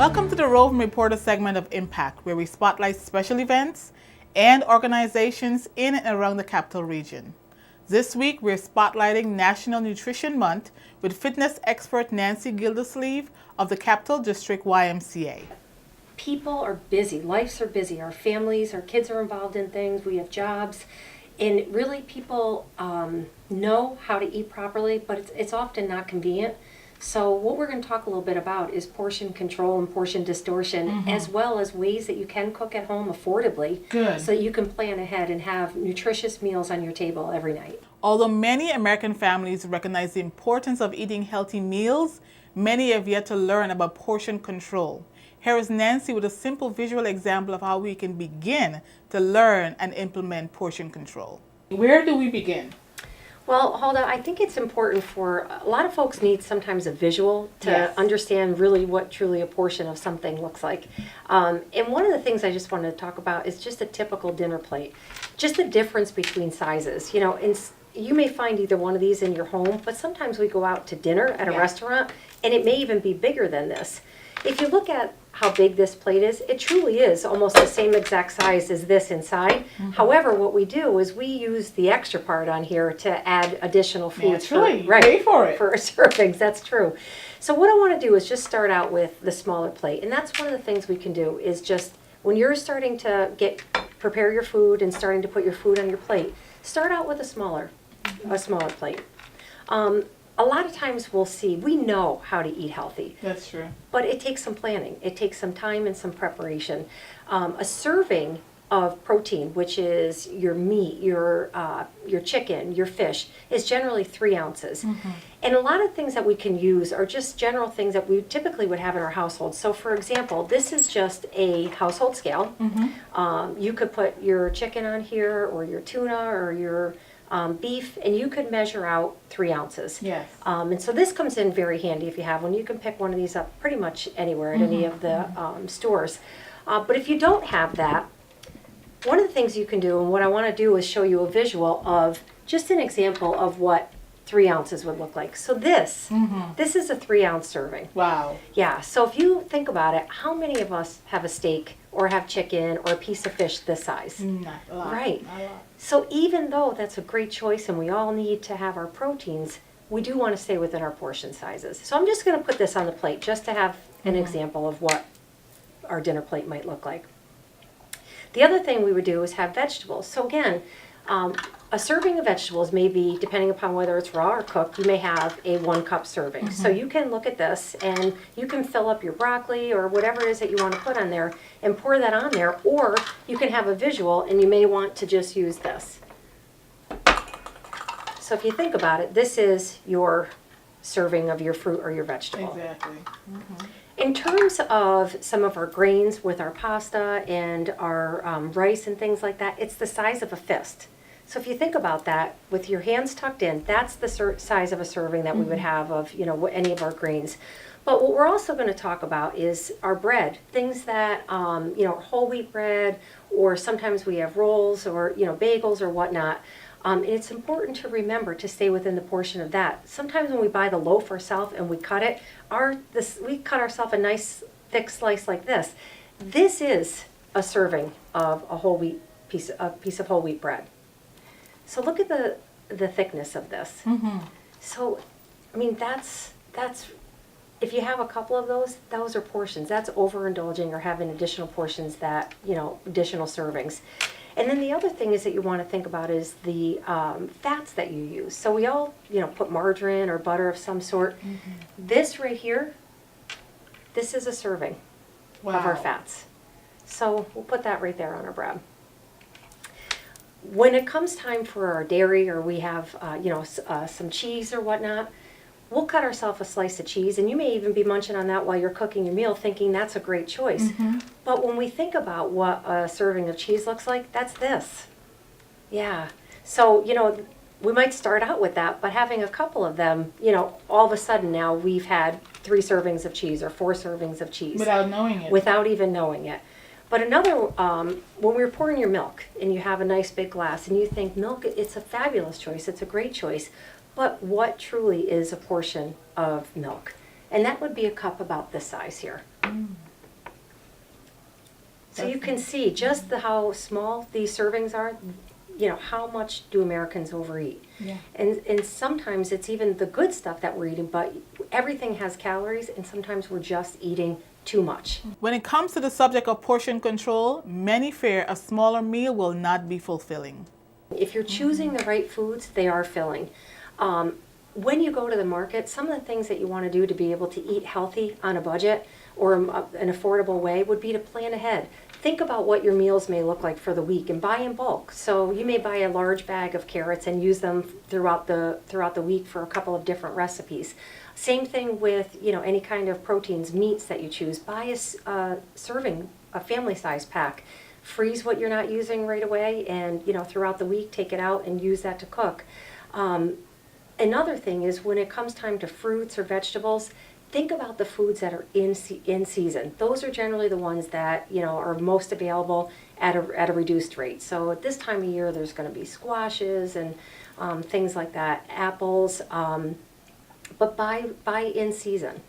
Welcome to the Roving Reporter segment of Impact, where we spotlight special events and organizations in and around the capital region. This week, we're spotlighting National Nutrition Month with fitness expert Nancy Gildersleeve of the Capital District YMCA. People are busy, lives are busy, our families, our kids are involved in things, we have jobs, and really people know how to eat properly, but it's often not convenient. So what we're going to talk a little bit about is portion control and portion distortion, as well as ways that you can cook at home affordably. Good. So that you can plan ahead and have nutritious meals on your table every night. Although many American families recognize the importance of eating healthy meals, many have yet to learn about portion control. Here is Nancy with a simple visual example of how we can begin to learn and implement portion control. Where do we begin? Well, Huldah, I think it's important for a lot of folks need sometimes a visual to Yes. understand really what truly a portion of something looks like. And one of the things I just wanted to talk about is just a typical dinner plate. Just the difference between sizes. You know, you may find either one of these in your home, but sometimes we go out to dinner at a restaurant and it may even be bigger than this. If you look at how big this plate is, it truly is almost the same exact size as this inside. However, what we do is we use the extra part on here to add additional foods. Pay for it. For servings, that's true. So what I want to do is just start out with the smaller plate. And that's one of the things we can do is just when you're starting to prepare your food and starting to put your food on your plate, start out with a smaller plate. A lot of times we know how to eat healthy. That's true. But it takes some planning. It takes some time and some preparation. A serving of protein, which is your meat, your chicken, your fish, is generally 3 ounces. And a lot of things that we can use are just general things that we typically would have in our household. So for example, this is just a household scale. You could put your chicken on here or your tuna or your beef, and you could measure out 3 ounces. Yes. And so this comes in very handy if you have one. You can pick one of these up pretty much anywhere at any of the stores. But if you don't have that, one of the things you can do, and what I want to do is show you a visual of just an example of what 3 ounces would look like. So this is a 3 ounce serving. Wow. Yeah, so if you think about it, how many of us have a steak or have chicken or a piece of fish this size? Not a lot. Right. Not a lot. So even though that's a great choice and we all need to have our proteins, we do want to stay within our portion sizes. So I'm just going to put this on the plate just to have an example of what our dinner plate might look like. The other thing we would do is have vegetables. So again, a serving of vegetables may be, depending upon whether it's raw or cooked, you may have a 1 cup serving. So you can look at this and you can fill up your broccoli or whatever it is that you want to put on there and pour that on there, or you can have a visual and you may want to just use this. So if you think about it, this is your serving of your fruit or your vegetable. Exactly. In terms of some of our grains with our pasta and our rice and things like that, it's the size of a fist. So if you think about that, with your hands tucked in, that's the size of a serving that we would have of, any of our grains. But what we're also going to talk about is our bread, things that, whole wheat bread, or sometimes we have rolls or, bagels or whatnot. And it's important to remember to stay within the portion of that. Sometimes when we buy the loaf ourselves and we cut it, we cut ourselves a nice thick slice like this. This is a serving of a whole wheat piece of whole wheat bread. So look at the thickness of this. So, I mean, that's if you have a couple of those are portions. That's overindulging or having additional portions that, additional servings. And then the other thing is that you want to think about is the fats that you use. So we all, put margarine or butter of some sort. This right here, this is a serving of our fats. So we'll put that right there on our bread. When it comes time for our dairy or we have, some cheese or whatnot, we'll cut ourselves a slice of cheese, and you may even be munching on that while you're cooking your meal thinking that's a great choice. But when we think about what a serving of cheese looks like, that's this. Yeah. So, we might start out with that, but having a couple of them, all of a sudden now we've had 3 servings of cheese or 4 servings of cheese. Without knowing it. Without even knowing it. But another, when we're pouring your milk and you have a nice big glass and you think milk, it's a fabulous choice, it's a great choice, but what truly is a portion of milk? And that would be a cup about this size here. So you can see just how small these servings are. You know, how much do Americans overeat? Yeah. And sometimes it's even the good stuff that we're eating, but everything has calories, and sometimes we're just eating too much. When it comes to the subject of portion control, many fear a smaller meal will not be fulfilling. If you're choosing the right foods, they are filling. When you go to the market, some of the things that you want to do to be able to eat healthy on a budget or an affordable way would be to plan ahead. Think about what your meals may look like for the week and buy in bulk. So you may buy a large bag of carrots and use them throughout the week for a couple of different recipes. Same thing with, you know, any kind of proteins, meats that you choose. Buy a serving, a family size pack. Freeze what you're not using right away, and, you know, throughout the week take it out and use that to cook. Another thing is when it comes time to fruits or vegetables, think about the foods that are in season. Those are generally the ones that, you know, are most available at a reduced rate. So at this time of year, there's going to be squashes and things like that, apples, but buy in season.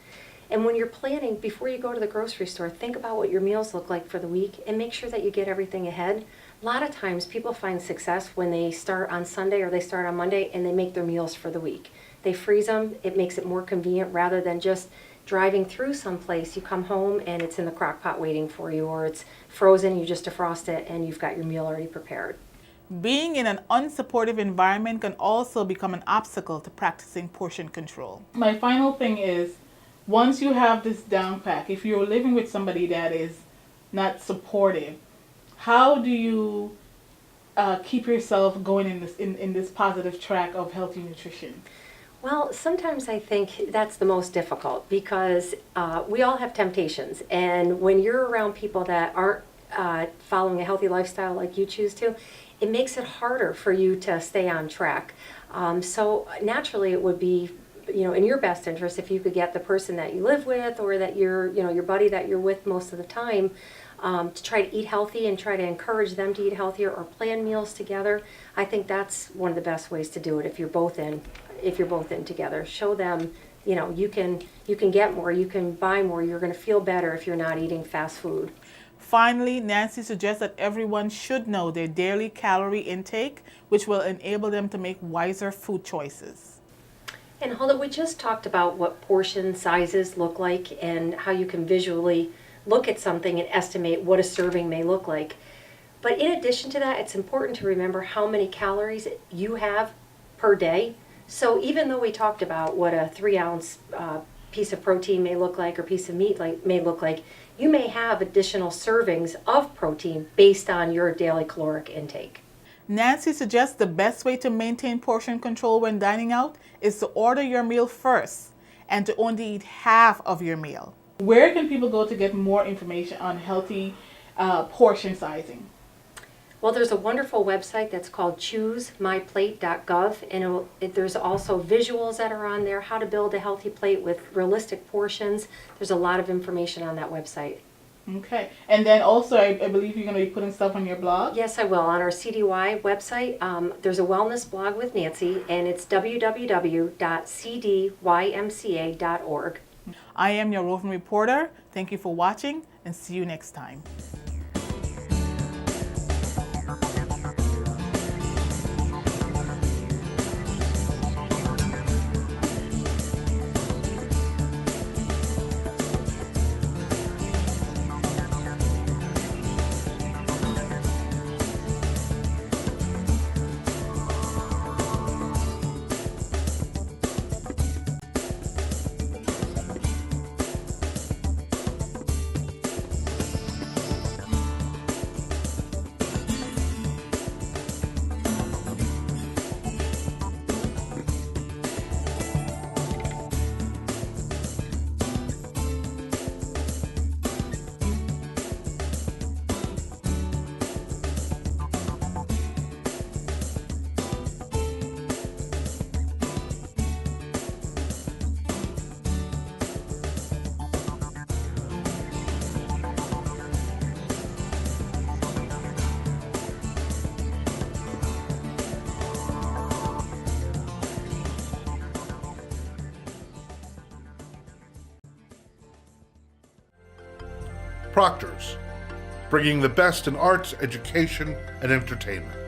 And when you're planning, before you go to the grocery store, think about what your meals look like for the week and make sure that you get everything ahead. A lot of times people find success when they start on Sunday or they start on Monday and they make their meals for the week. They freeze them. It makes it more convenient rather than just driving through someplace. You come home and it's in the crock pot waiting for you, or it's frozen, you just defrost it and you've got your meal already prepared. Being in an unsupportive environment can also become an obstacle to practicing portion control. My final thing is, once you have this down pack, if you're living with somebody that is not supportive, how do you keep yourself going in this positive track of healthy nutrition? Well, sometimes I think that's the most difficult because we all have temptations. And when you're around people that aren't following a healthy lifestyle like you choose to, it makes it harder for you to stay on track. So naturally it would be, you know, in your best interest if you could get the person that you live with or that you're, you know, your buddy that you're with most of the time to try to eat healthy and try to encourage them to eat healthier or plan meals together. I think that's one of the best ways to do it if you're both in together. Show them, you know, you can get more, you can buy more, you're going to feel better if you're not eating fast food. Finally, Nancy suggests that everyone should know their daily calorie intake, which will enable them to make wiser food choices. And Huldah, we just talked about what portion sizes look like and how you can visually look at something and estimate what a serving may look like. But in addition to that, it's important to remember how many calories you have per day. So even though we talked about what a 3-ounce piece of protein may look like or piece of meat may look like, you may have additional servings of protein based on your daily caloric intake. Nancy suggests the best way to maintain portion control when dining out is to order your meal first and to only eat half of your meal. Where can people go to get more information on healthy portion sizing? Well, there's a wonderful website that's called choosemyplate.gov, and there's also visuals that are on there, how to build a healthy plate with realistic portions. There's a lot of information on that website. Okay. And then also, I believe you're going to be putting stuff on your blog? Yes, I will. On our CDY website, there's a wellness blog with Nancy, and it's www.cdymca.org. I am your roving reporter. Thank you for watching, and see you next time. Proctors, bringing the best in arts, education, and entertainment.